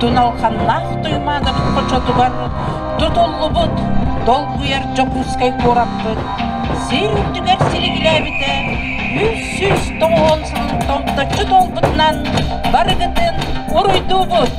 Туналханнах туймадыр почотугар, тутуллубут, долгуяр жокускай кораппыт. Сирүттүгер сиригилебите, үс тоңонсын томточу толбутнан, барыгытын уруйдубут.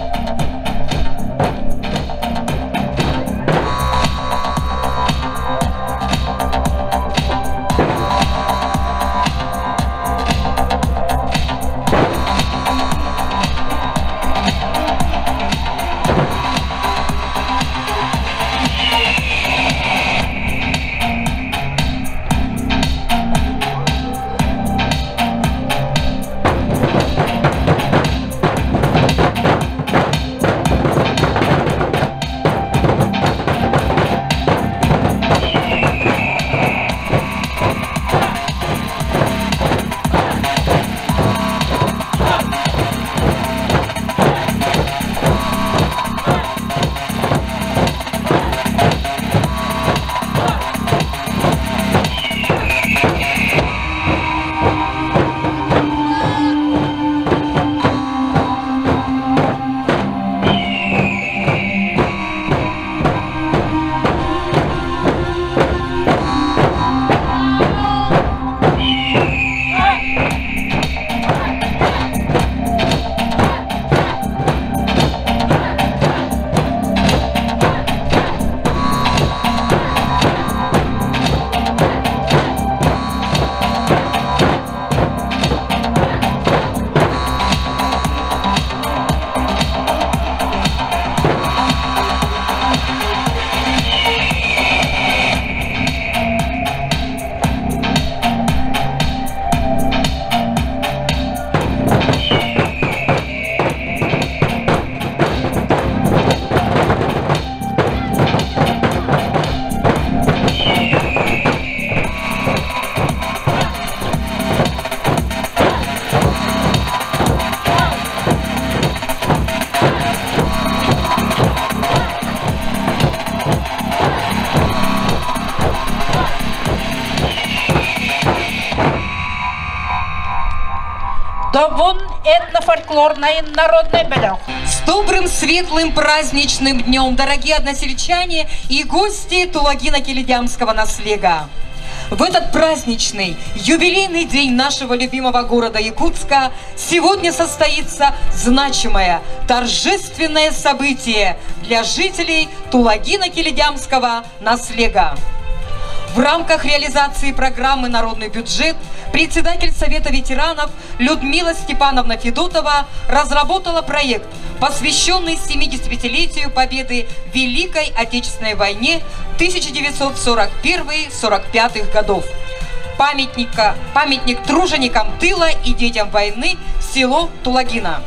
Добун этнофольклорная народная белях. С добрым, светлым, праздничным днем, дорогие односельчане и гости Тулагина-Килидямского наслега. В этот праздничный, юбилейный день нашего любимого города Якутска сегодня состоится значимое, торжественное событие для жителей Тулагина-Килидямского наслега. В рамках реализации программы «Народный бюджет» председатель Совета ветеранов Людмила Степановна Федотова разработала проект, посвященный 75-летию победы в Великой Отечественной войне 1941-1945 годов. Памятник труженикам тыла и детям войны село Тулагина.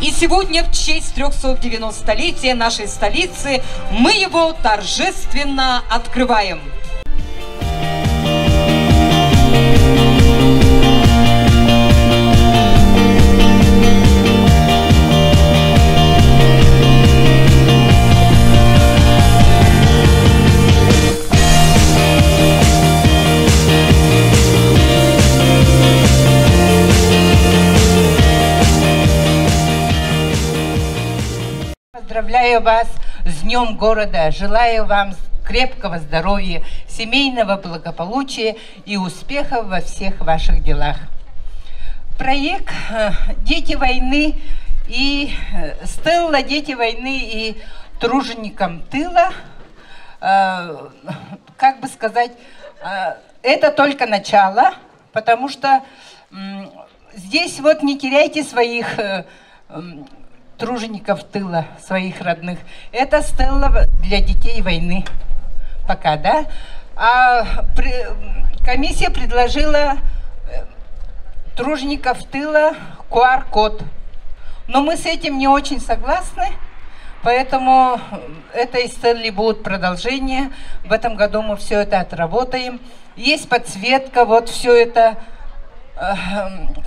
И сегодня в честь 390-летия нашей столицы мы его торжественно открываем. Поздравляю вас с Днем города, желаю вам крепкого здоровья, семейного благополучия и успехов во всех ваших делах. Проект «Дети войны» и стелла «Дети войны» и труженикам тыла, как бы сказать, это только начало, потому что здесь вот не теряйте своих тружеников тыла, своих родных. Это стелла для детей войны. Пока, да? Комиссия предложила тружеников тыла QR-код. Но мы с этим не очень согласны, поэтому этой стелле будут продолжения. В этом году мы все это отработаем. Есть подсветка, вот все это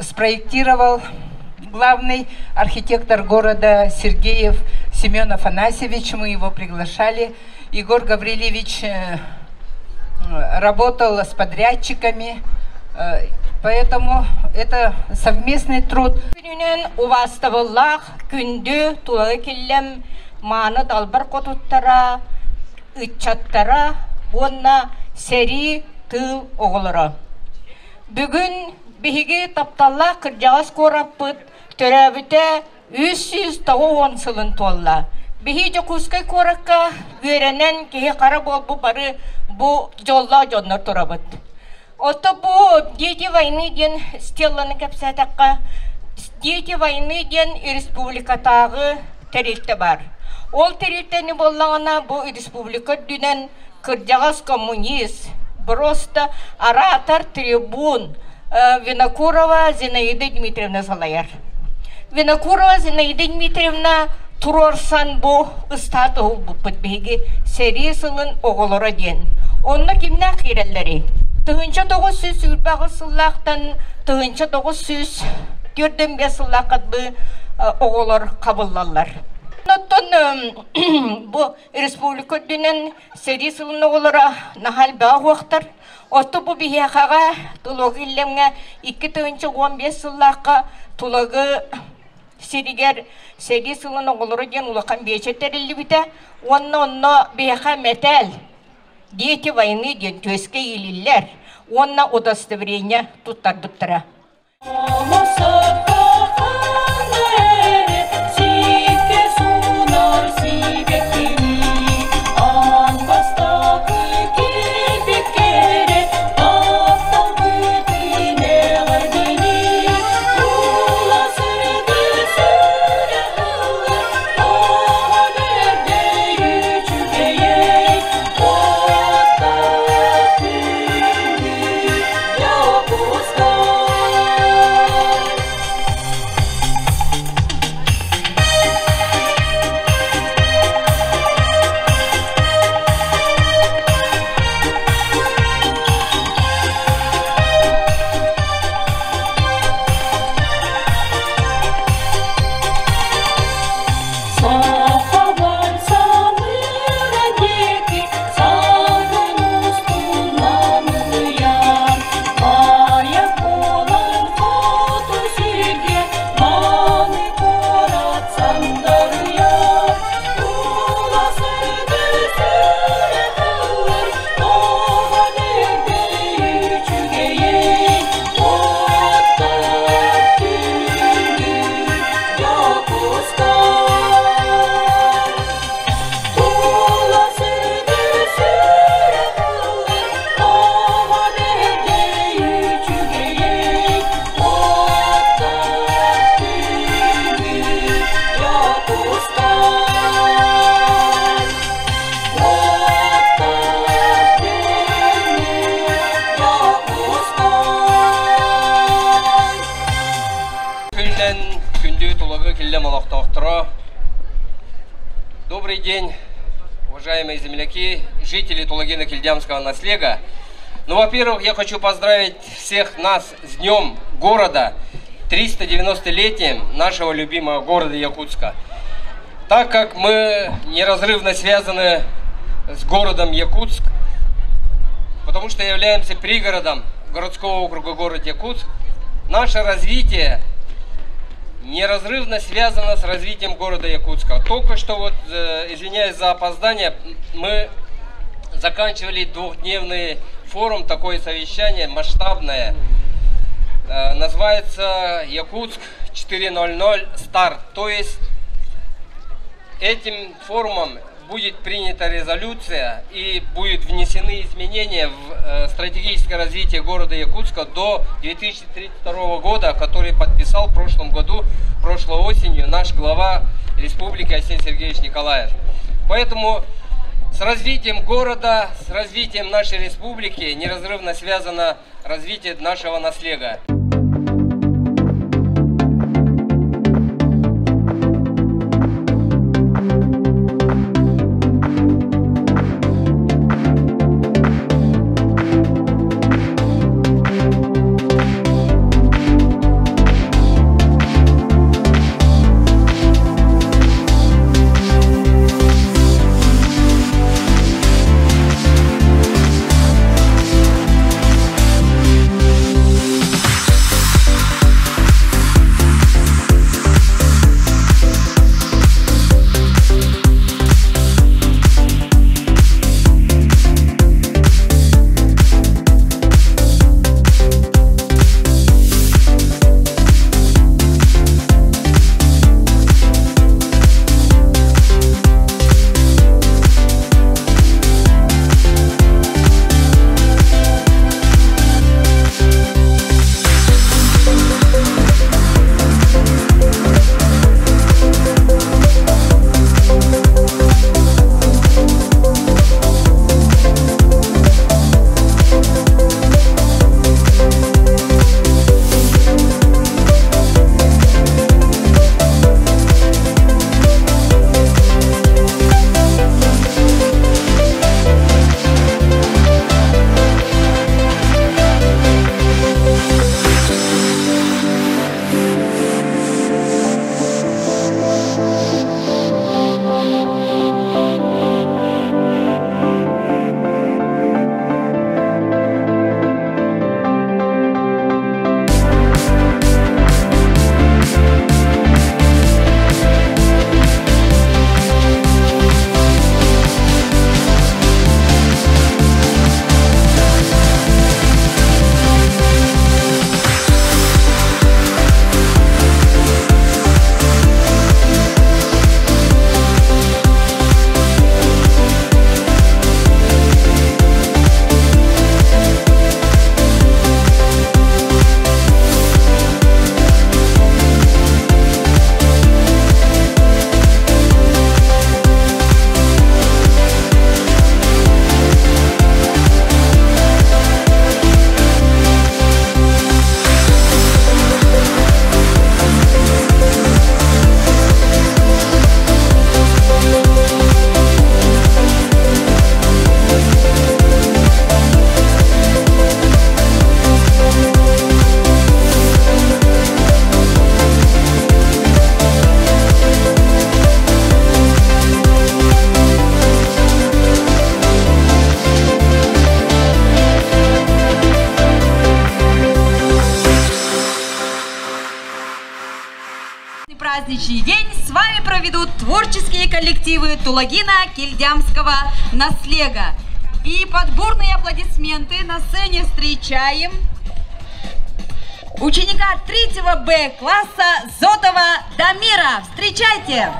спроектировал главный архитектор города Сергеев Семен Афанасьевич. Мы его приглашали. Егор Гаврилевич работал с подрядчиками. Поэтому это совместный труд. У вас таваллах күнді тулагы келлем маны далбар котуттара, ытчаттара, онна сери тыл оғылыра. Бүгін биһиги тапталла кыржағас кораппыт, төрәбіте 390 сылын толла. Биһи жокускай коракка үйренен кеге қара болбу бары бу жолла жоннор турабыт. Ото бу Дети войны ден стелланы кәпсәтаққа Дети войны ден республикатағы тәрелті бар. Ол тәрелтені боллағына бу республика дүнен кыржағас коммунист, просто оратор, трибун Винокурова Зинаида Дмитриевна салаяр. Винокурова Зинаида Дмитриевна турорсан бу ыстаты бұппыт бейге серисылын оғылыра ден. Онна кімна қиреллері? Тығынша 900 үрбағы сыллақтан тығынша 900 түрден бе сыллақат бұ оғылыр қабыллалар. Оттон бұ республика дүнен серисылын оғылыра нахал бағы уақтар. Отты бұ бейхаға тұлығы илемге 2-15 сыллаққа тұлығы серигер серисылын оғылыры ден ұлақан бейчеттерілі біті. Онна бейха метал. Дети войны ден төске елілер. Онна удостоверение туттар бұттыра. Добрый день, уважаемые земляки, жители Тулагино-Кильдямского наслега. Ну, во-первых, я хочу поздравить всех нас с днем города, 390-летием нашего любимого города Якутска. Так как мы неразрывно связаны с городом Якутск, потому что являемся пригородом городского округа город Якутск, наше развитие неразрывно связано с развитием города Якутска. Только что, вот, извиняюсь за опоздание, мы заканчивали двухдневный форум, такое совещание масштабное. Называется Якутск 4.0.0 старт. То есть этим форумом будет принята резолюция и будут внесены изменения в стратегическое развитие города Якутска до 2032 года, который подписал в прошлом году, прошлой осенью, наш глава республики Арсений Сергеевич Николаев. Поэтому с развитием города, с развитием нашей республики неразрывно связано развитие нашего наследия. праздничный день с вами проведут творческие коллективы Тулагина-Кильдямского наслега. И под бурные аплодисменты на сцене встречаем ученика 3 Б класса Зотова Дамира. Встречайте!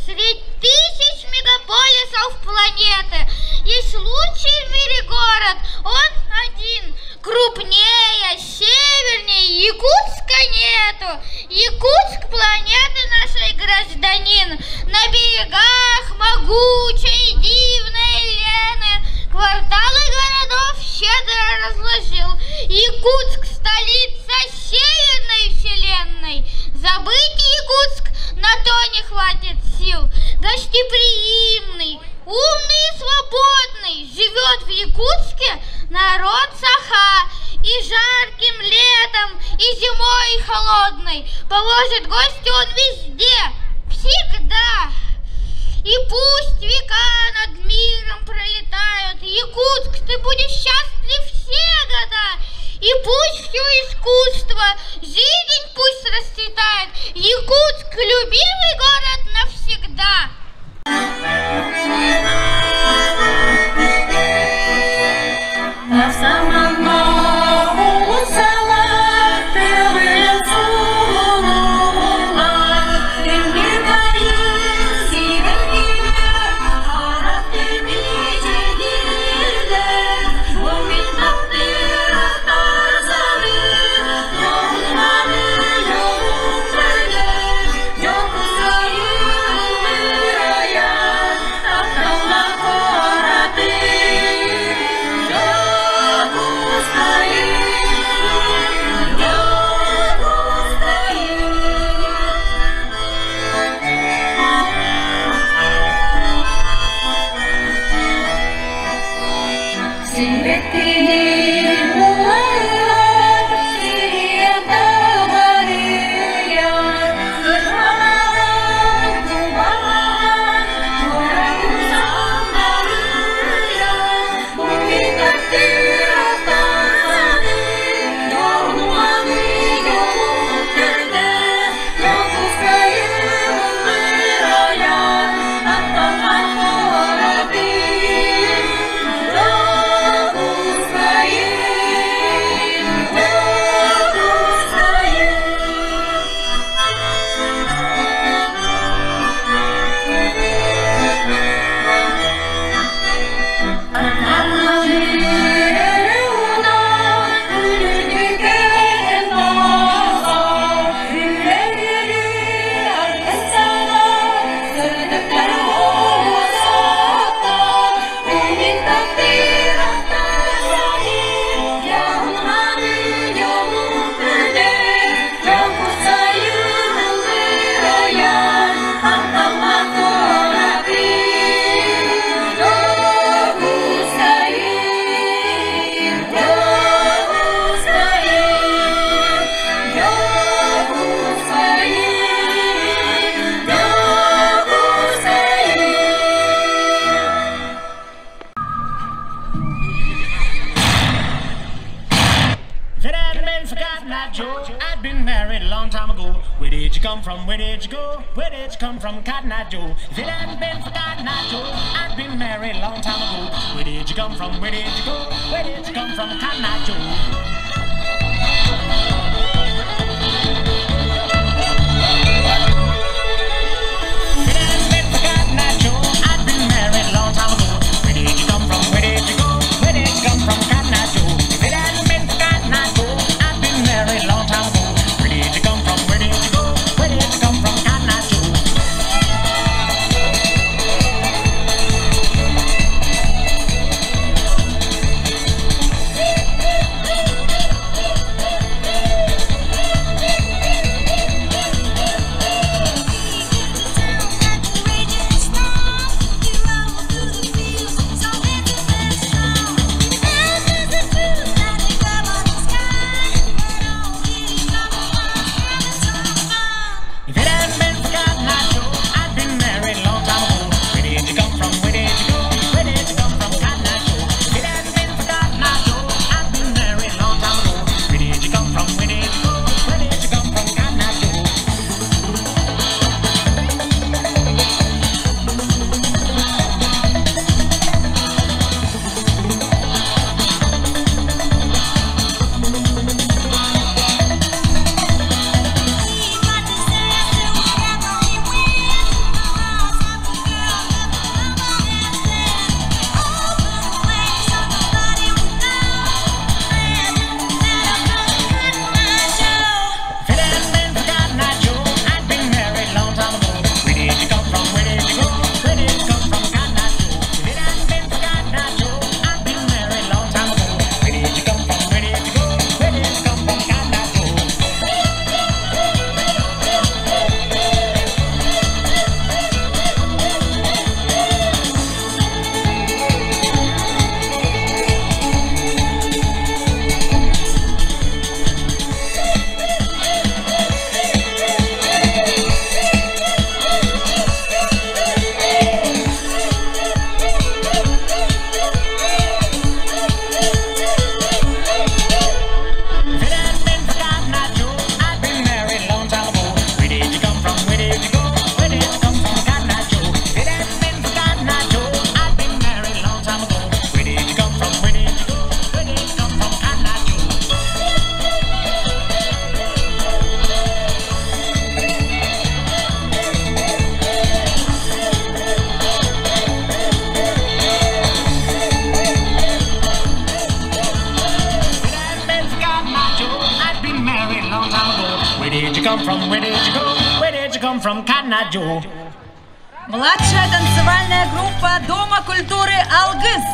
Среди тысяч мегаполисов планеты есть лучший в мире город. Он один. Крупнее, севернее Якутска нету. Якутск планеты нашей гражданин. На берегах могучей дивной Лены кварталы городов щедро разложил. Якутск — столица северной вселенной. Забыть Якутск на то не хватит сил. Гостеприимный, умный и свободный живет в Якутске народ Саха. И жарким летом, и зимой холодной положит гостю он везде, всегда. И пусть века над миром пролетают, Якутск, ты будешь счастлив все года. И пусть все искусство, жизнь пусть расцветает, Якутск — любимый город навсегда. Where did you go? Where did you come from, Cotton Eye Joe? If it hadn't been for Cotton Eye Joe, I'd been married a long time ago. Where did you come from? Where did you go? Where did you come from, Cotton Eye Joe? come from? Where did you go? Where did you come from, Cotton Eye Joe? Младшая танцевальная группа Дома культуры «Алгыз».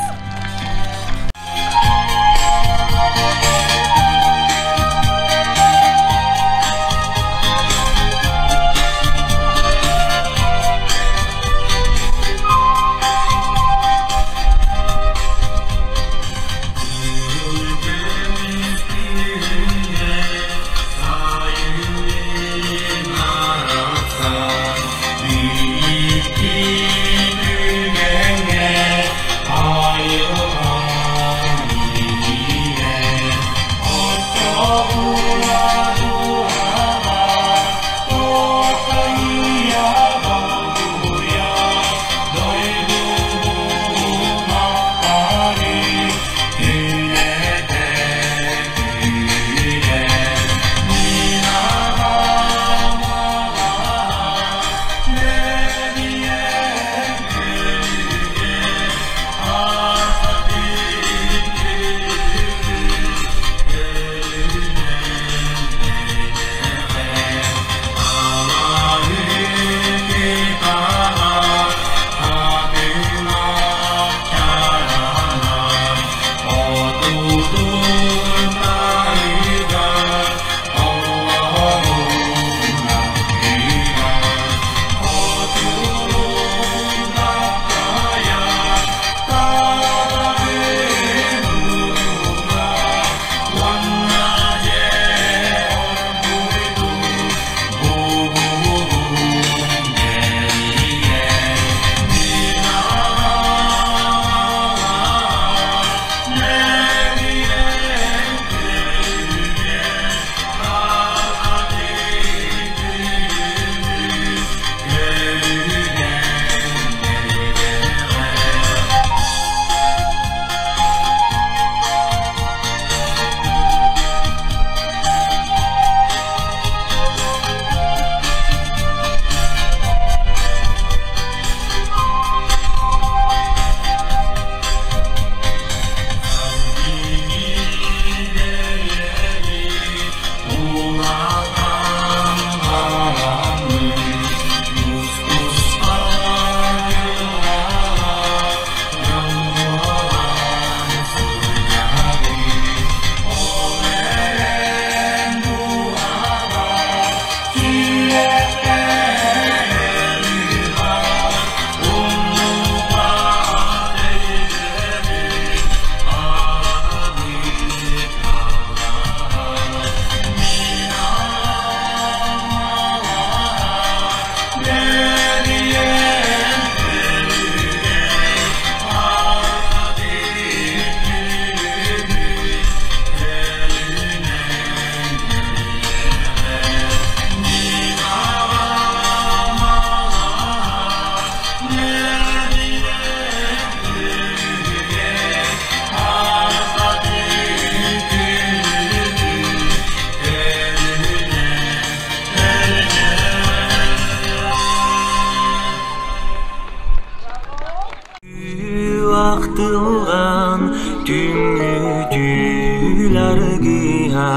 Актылган түңүтүлөргүа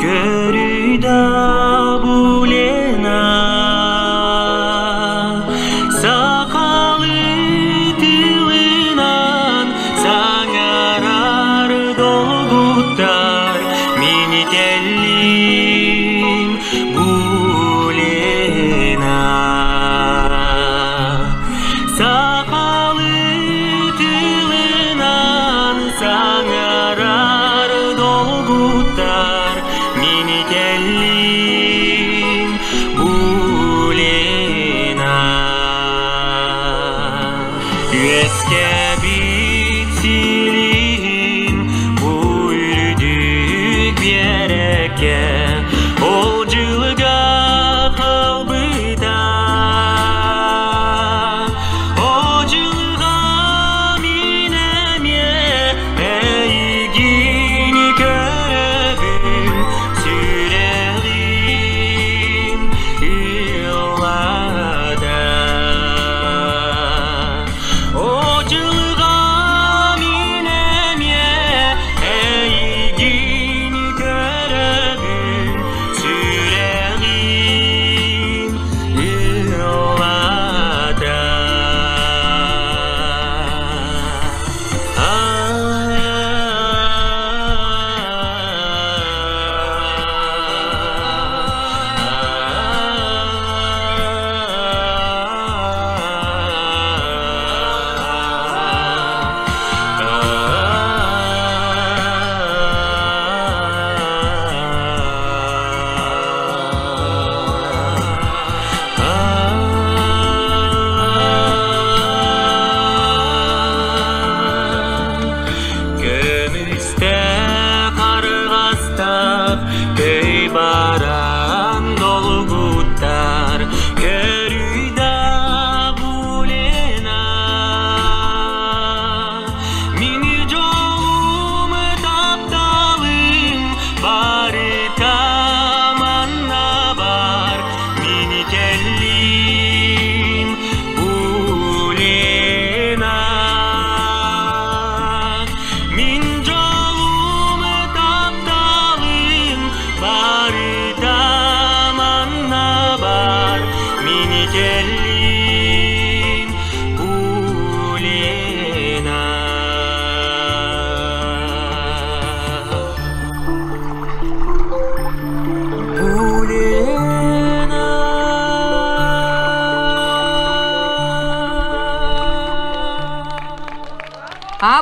көрүдө булена сакалы тылынан саңарар долгуттар мени телим булена саңарар долгуттар мени келли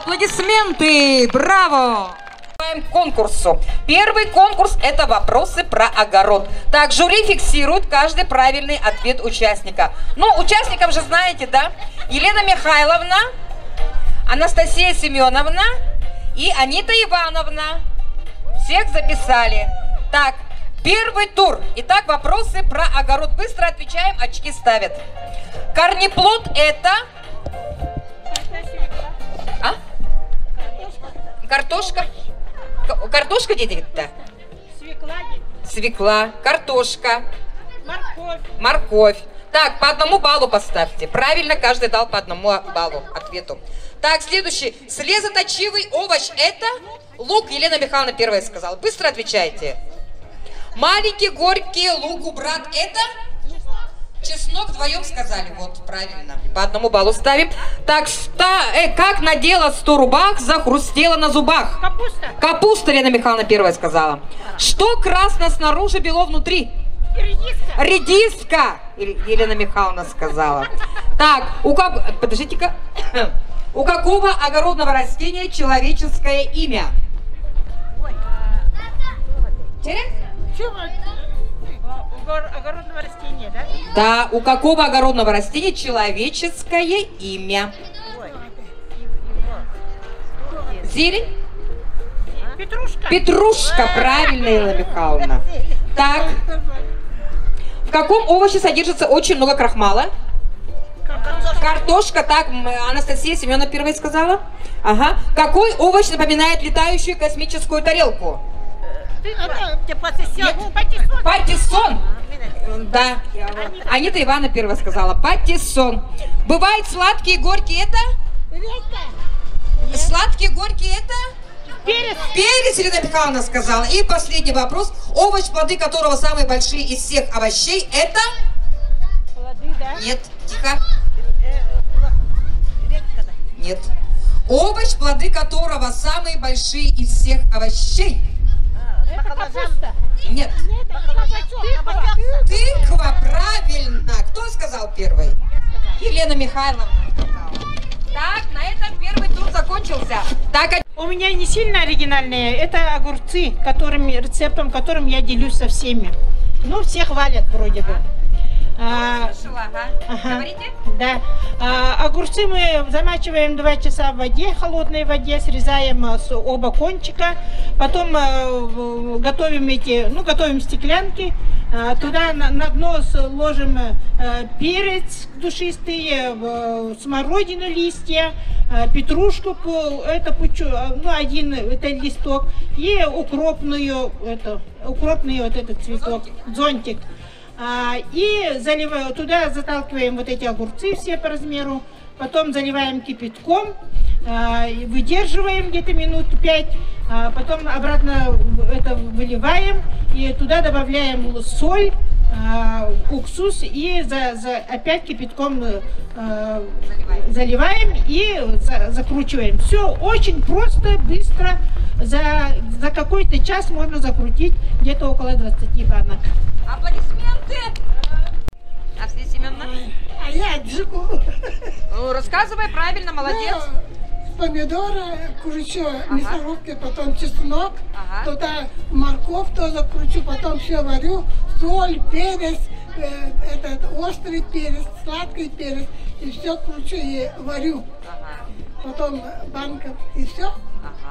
Аплодисменты! Браво! К конкурсу. Первый конкурс – это вопросы про огород. Так, жюри фиксирует каждый правильный ответ участника. Ну, участников же знаете, да? Елена Михайловна, Анастасия Семеновна и Анита Ивановна. Всех записали. Так, первый тур. Итак, вопросы про огород. Быстро отвечаем, очки ставят. Корнеплод – это... А? Картошка? Картошка, дети-то? Свекла. Свекла, картошка. Морковь. Морковь. Так, по 1 баллу поставьте. Правильно, каждый дал по 1 баллу ответу. Так, следующий. Слезоточивый овощ – это лук. Елена Михайловна первая сказала. Быстро отвечайте. Маленький горький лук, брат – это... Чеснок, вдвоем сказали. Вот, правильно. По 1 баллу ставим. Так, как надела 100 рубах, захрустела на зубах. Капуста. Капуста, Елена Михайловна первая сказала. Что красно снаружи, бело внутри? Редиска. Редиска, Елена Михайловна сказала. Так, подождите-ка. У какого огородного растения человеческое имя? Терек? Огородного растения, да? Да, у какого огородного растения человеческое имя? Зелень? Петрушка. Петрушка, правильно, Елена Михайловна. Так, в каком овоще содержится очень много крахмала? Картошка, так, Анастасия Семеновна первая сказала. Ага. Какой овощ напоминает летающую космическую тарелку? Патиссон. Да. Анита Ивановна первая сказала. Патиссон. Бывает сладкие и горькие это? Сладкие и горькие это? Перец. Перец, Елена Михайловна сказала. И последний вопрос. Овощ, плоды которого самые большие из всех овощей это? Плоды, да? Нет, тихо. Нет. Овощ, плоды которого самые большие из всех овощей. Это капуста. Нет. Тыква, правильно. Кто сказал первый? Елена Михайловна. Так, на этом первый тур закончился. Так, У меня не сильно оригинальные. Это огурцы, рецептом которым я делюсь со всеми. Ну, все хвалят вроде бы. Говорите? Да. Огурцы мы замачиваем 2 часа в воде, холодной воде, срезаем оба кончика, потом готовим готовим стеклянки, туда на дно ложим перец душистый, смородину листья, петрушку, один это листок, и укропный вот этот цветок, зонтик. И туда заталкиваем вот эти огурцы все по размеру, потом заливаем кипятком, выдерживаем где-то минут 5, потом обратно это выливаем и туда добавляем соль, уксус и опять кипятком заливаем и закручиваем. Все очень просто, быстро, за какой-то час можно закрутить где-то около 20 банок. Аплодисменты! Анастасия Семеновна? А я джигу. Ну, рассказывай правильно, молодец. Помидоры, кручу, мясорубки, потом чеснок, туда морковь тоже кручу, потом все варю, соль, перец, острый перец, сладкий перец, и все кручу и варю. Потом банка, и все.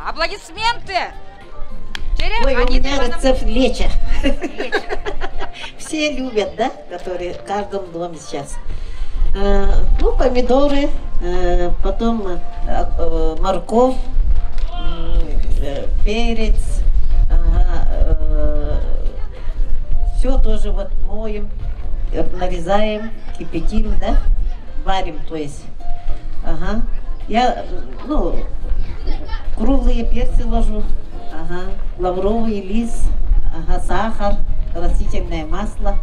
Аплодисменты! Ой, у меня рецепт леча. Все любят, да, которые в каждом доме сейчас. Ну, помидоры, потом морковь, перец, все тоже вот моем, нарезаем, кипятим, да, варим, то есть. Я, круглые перцы ложу, лавровый лист, сахар, растительное масло,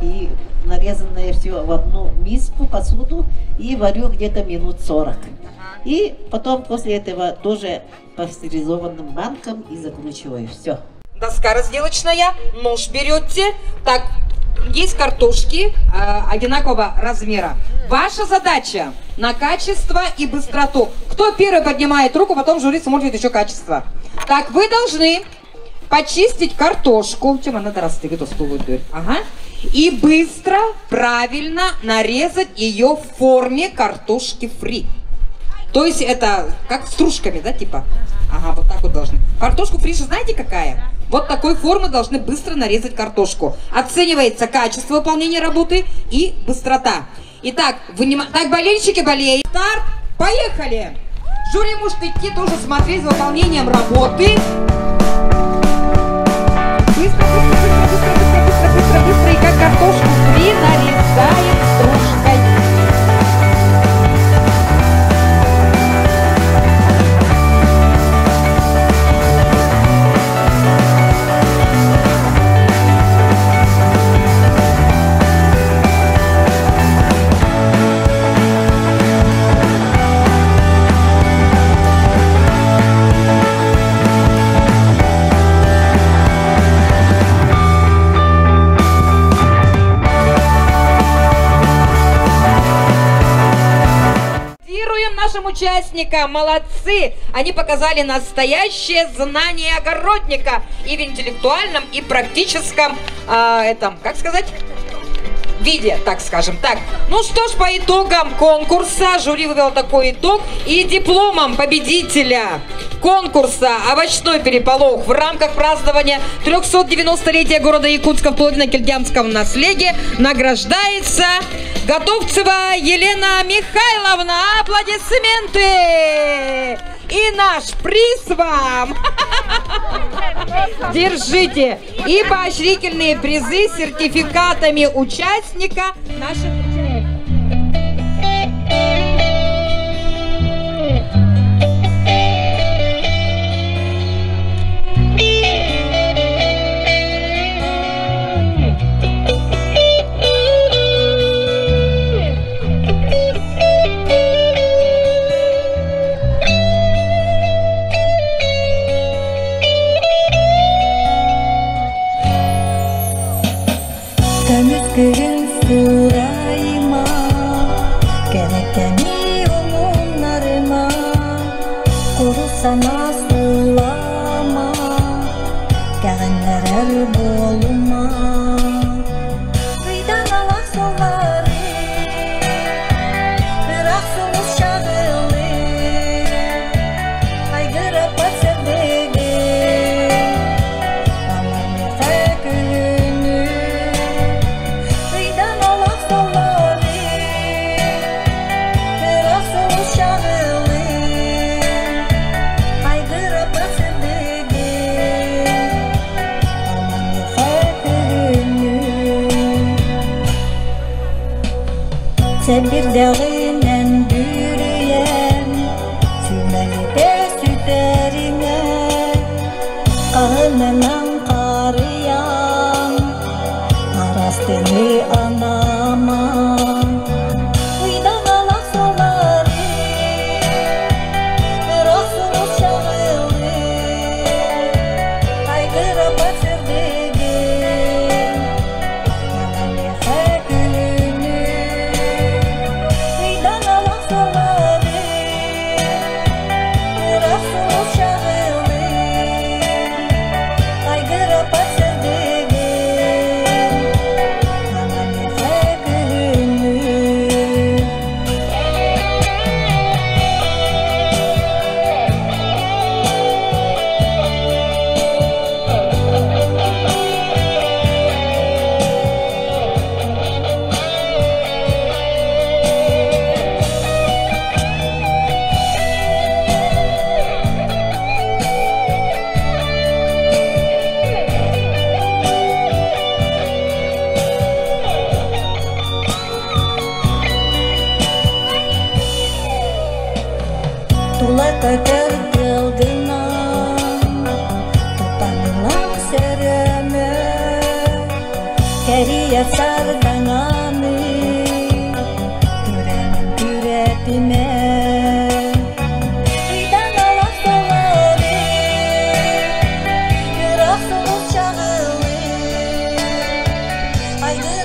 и нарезанное все в одну миску, посуду, и варю где-то минут 40. И потом после этого тоже пастеризованным банком и закручиваю. Все. Доска разделочная, нож берете. Так, есть картошки одинакового размера. Ваша задача на качество и быстроту. Кто первый поднимает руку, потом жюри смотрит еще качество. Так, вы должны почистить картошку. Чем она растет? Ага. И быстро, правильно нарезать ее в форме картошки фри. То есть это как стружками, да, типа? Ага, вот так вот должны. Картошку фри же знаете какая? Вот такой формы должны быстро нарезать картошку. Оценивается качество выполнения работы и быстрота. Итак, так, болельщики болеют. Старт, поехали! Жюри может идти тоже смотреть за выполнением работы. Быстро, и как картошку фри нарезаем стружкой. Участника, молодцы! Они показали настоящее знание огородника и в интеллектуальном, и практическом, как сказать, виде, так скажем. Так, ну что ж, по итогам конкурса жюри вывело такой итог, и дипломом победителя конкурса «Овощной переполох» в рамках празднования 390-летия города Якутска в Тулогино-Кильдямском наследии награждается Готовцева Елена Михайловна. Аплодисменты! И наш приз вам! Держите! И поощрительные призы с сертификатами участника наших участников. Күн сурайма, керекени оңунарыма, курусана сулама, кәгеннерер болума. Ыйдан алак солары, бирак сулус шагылы, кайгырып батсердеги, аманеfe күнү. Sen bir dağınen büyüyen, sümeli de süterine, kahınemen karıyan, arasteni anama. Uydan alak soları, bıraksınız şağılı, kaygıra batırdegi, yalanlığa gülünü. Tuла көтер кылдынан, тутанынан сереме, керият сардаңаны, күренін күретіме. Ыйдан алак солары, бирак сулус шагылы, айгыр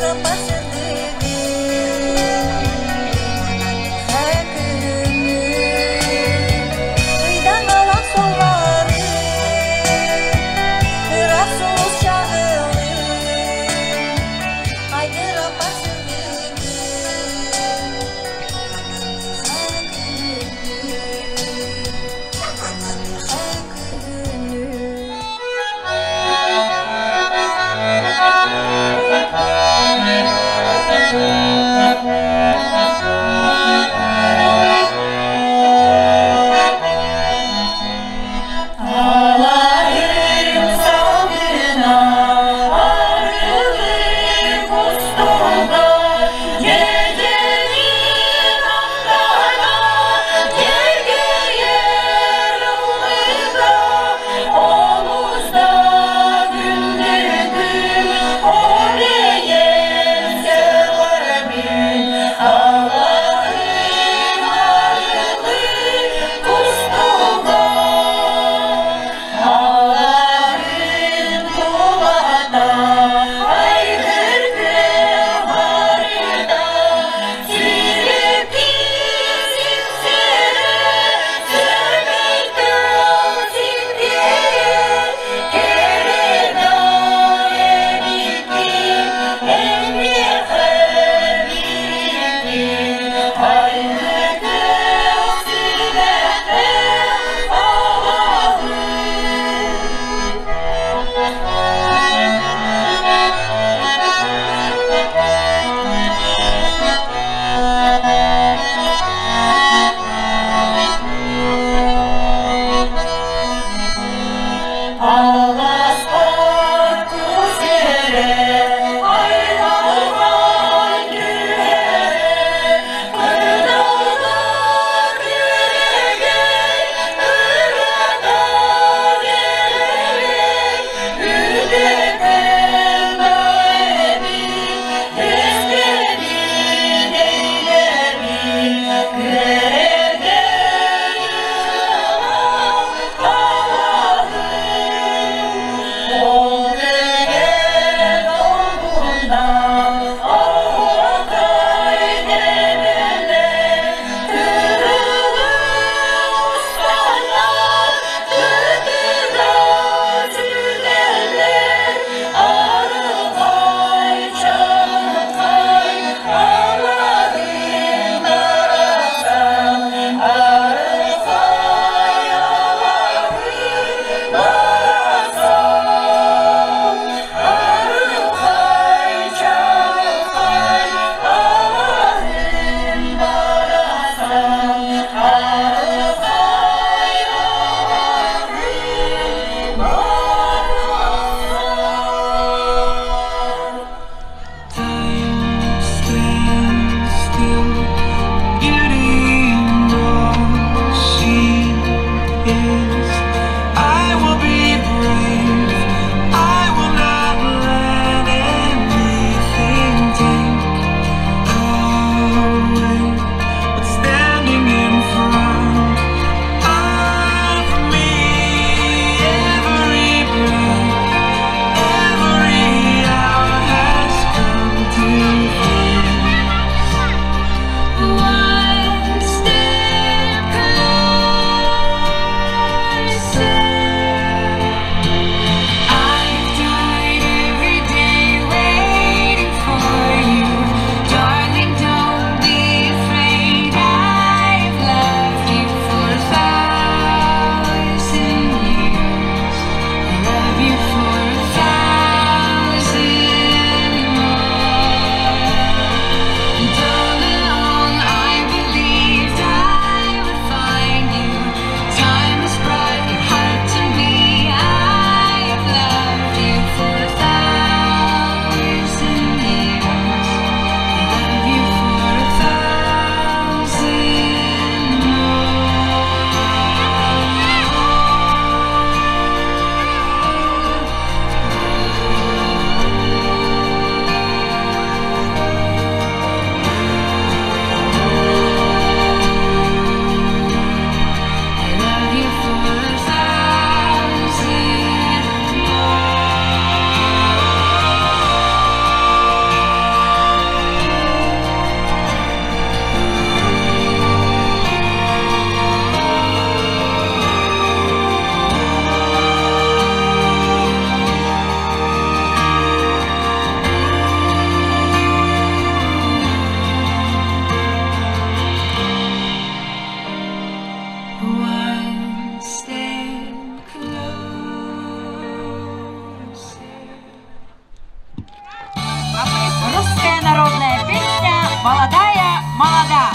молодая, молода.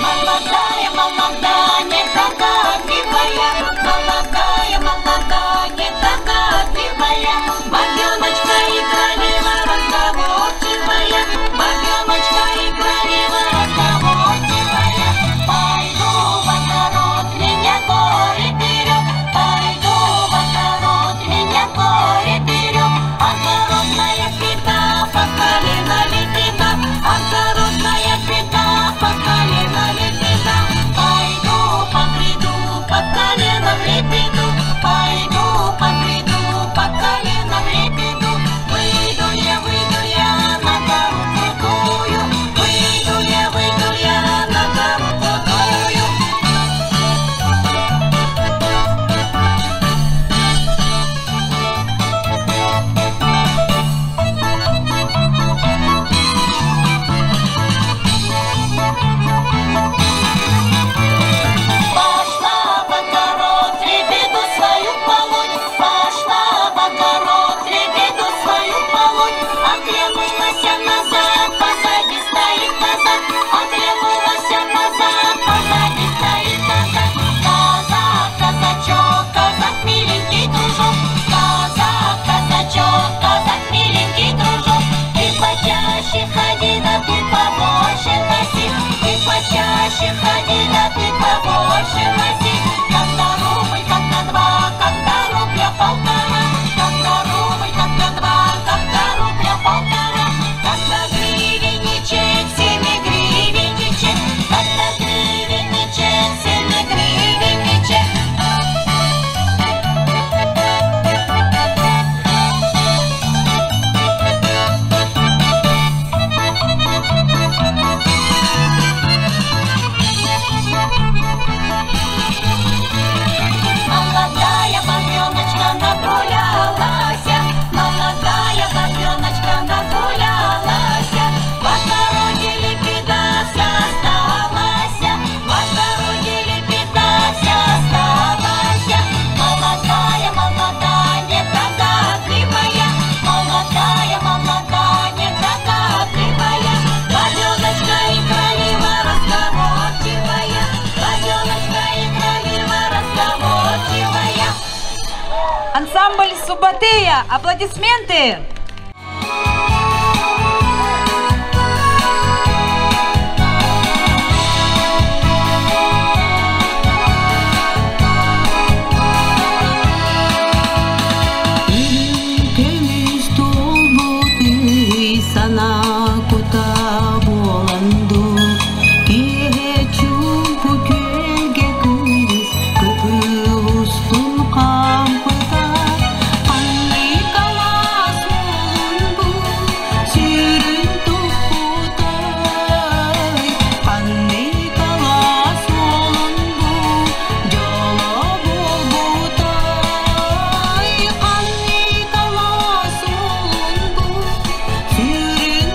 Молодая, молода, не догадливая, молодая, молода, не догадливая, бабёночка игралива, разговорчивая, бабёночка игралива, разговорчивая. Пойду в огород, меня горе берет, пойду в огород, меня горе берет, огородная беда, по колено лебеда, огородная беда, по колено лебеда. Пойду побреду, по коленам лебеду, пойду побреду, по коленам лебеду. Выйду я на гору крутую, выйду я на гору крутую. Пошла в огород, лебеду свою полоть, пошла в огород, лебеду свою полоть. Оглянулась назад, позади стоит казак, оглянулась назад, позади стоит казак. Казак, казачок, казак, миленький дружок, казак, казачок, казак, миленький дружок. Ты почаще ходи, да ты побольше носи, ты почаще ходи, да ты побольше носи. Когда рубль, когда два, когда рубля полтора, когда рубль, когда два, когда рубля полтора, когда гривенничек, 7 гривенничек, когда гривенничек, 7 гривенничек. Молодая бабёночка нагулялась, молодая бабёночка нагулялась, в огороде лебеда вся осталась, в огороде лебеда вся осталась. Молодая, молода, недогадливая, молодая, молода, недогадливая, бабёночка игралива, разговорчивая, бабёночка игралива, разговорчивая. Ансамбль Субатея. Аплодисменты. Көмүс толботы сана кота боланду, кечумпу көлге күрүс көпүлустун кампыда. Кандай калас болун бу, сүрүн тупутай, кандай калас болун бу, жоло болбутай, кандай калас болун бу, сүрүн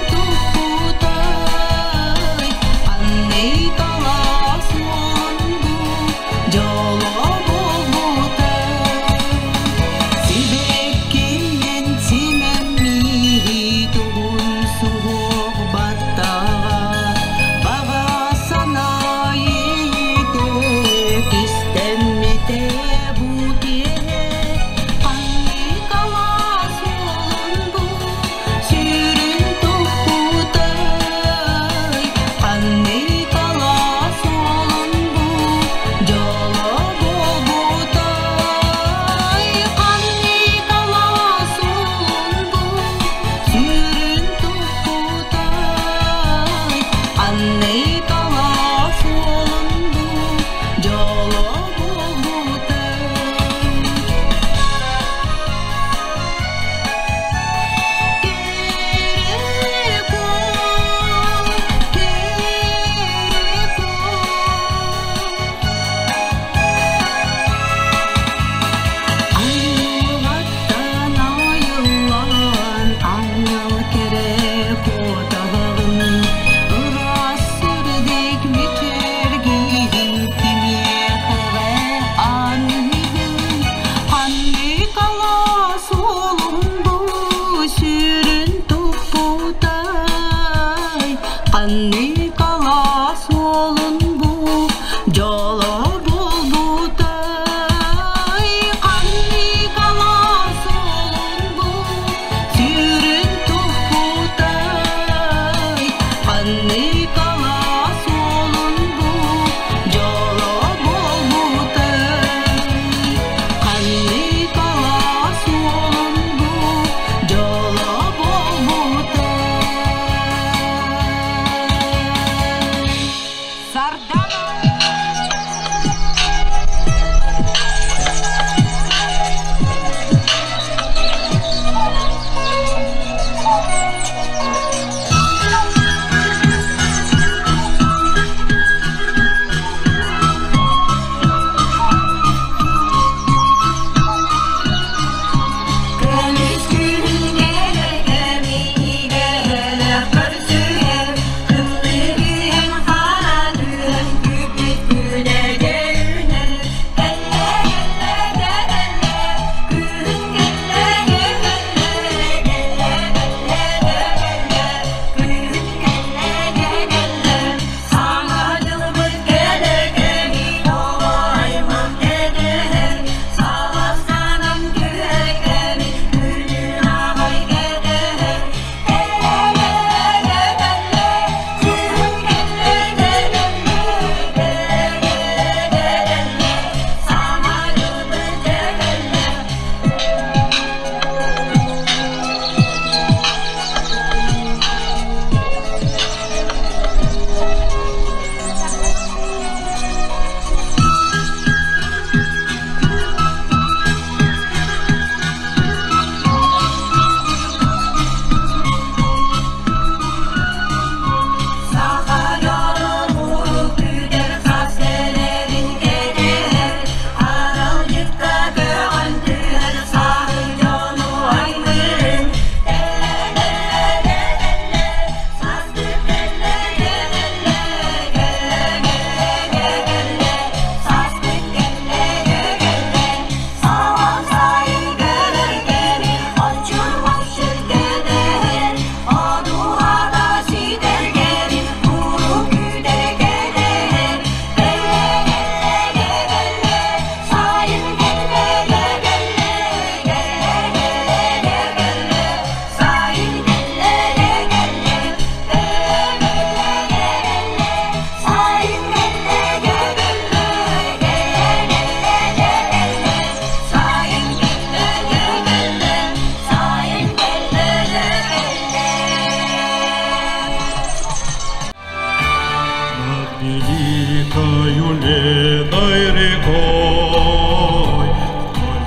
Зеленой рекой,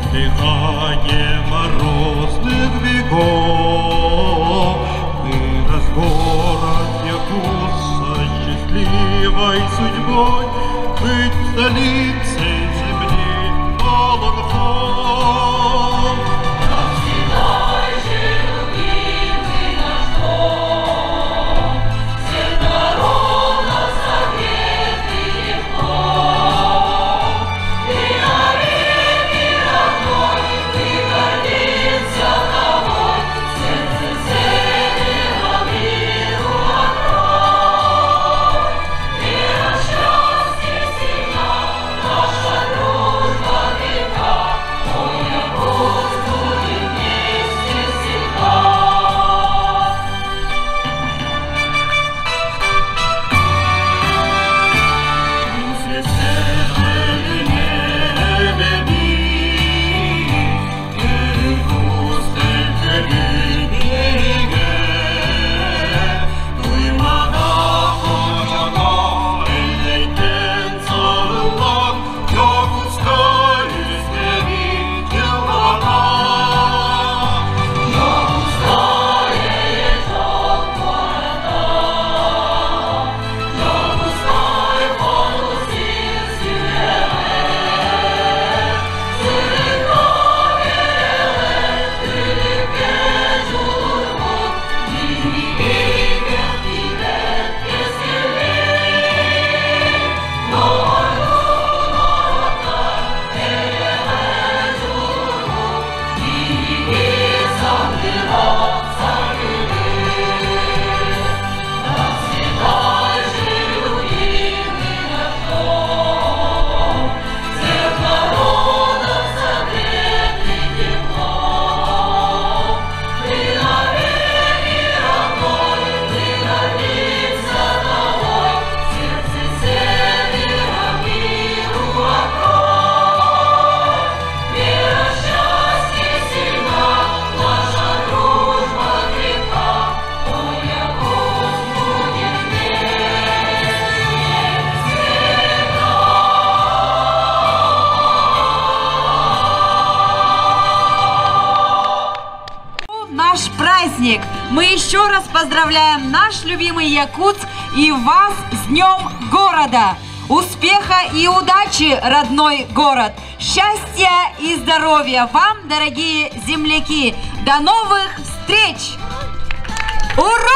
вздыхание морозных веков, вырос город Якутска счастливой судьбой быть столицей земли Волхов. Навсегда же любимый наш дом, всех народов согретый теплом. Ты навеки родной, ты гордится тобой, сердце севера миру открой. Вера, счастье, сильна, наша дружба века, моя Русь будет вместе всегда. Наш праздник. Мы еще раз поздравляем наш любимый Якутск и вас с Днем города. Успеха и удачи, родной город. Счастья и здоровья вам, дорогие земляки. До новых встреч! Ура!